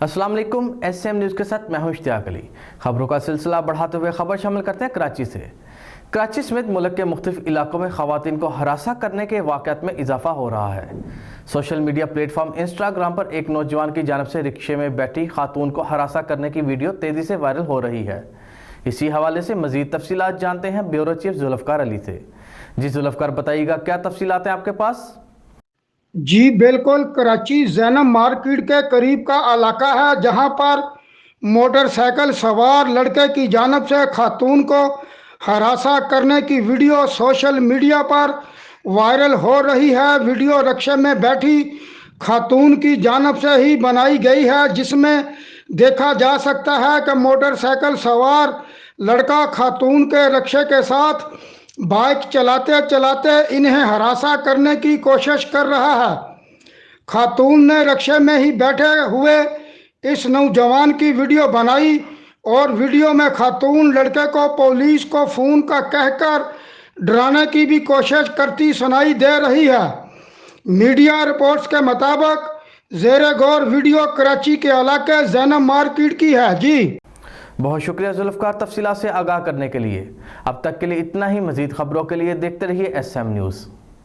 अस्सलाम वालेकुम। SM news के साथ मैं हूं इश्तियाक अली। खबरों का सिलसिला बढ़ाते हुए खबर शामिल करते हैं कराची से। कराची समेत मुल्क के मुख्तलिफ इलाकों में ख़वातीन को हरासा करने के वाक़यात में इजाफा हो रहा है। सोशल मीडिया प्लेटफॉर्म इंस्टाग्राम पर एक नौजवान की जानब से रिक्शे में बैठी खातून को हरासा करने की वीडियो तेज़ी से वायरल हो रही है। इसी हवाले से मज़ीद तफसीलात जानते हैं ब्यूरो चीफ जुल्फ़कार अली से। जी जुल्फ़कार, बताइएगा क्या तफसीलात हैं आपके पास? जी बिल्कुल, कराची जैनब मार्केट के करीब का इलाका है जहां पर मोटरसाइकिल सवार लड़के की जानब से खातून को हरासा करने की वीडियो सोशल मीडिया पर वायरल हो रही है। वीडियो रिक्शे में बैठी खातून की जानब से ही बनाई गई है, जिसमें देखा जा सकता है कि मोटरसाइकिल सवार लड़का खातून के रिक्शे के साथ बाइक चलाते चलाते इन्हें हरासा करने की कोशिश कर रहा है। खातून ने रिक्शे में ही बैठे हुए इस नौजवान की वीडियो बनाई और वीडियो में खातून लड़के को पुलिस को फ़ोन का कहकर डराने की भी कोशिश करती सुनाई दे रही है। मीडिया रिपोर्ट्स के मुताबिक ज़ेरे गौर वीडियो कराची के इलाके जैनब मार्केट की है। जी बहुत शुक्रिया जुल्फ़कार तफसीलात से आगाह करने के लिए। अब तक के लिए इतना ही। मज़ीद खबरों के लिए देखते रहिए SM न्यूज़।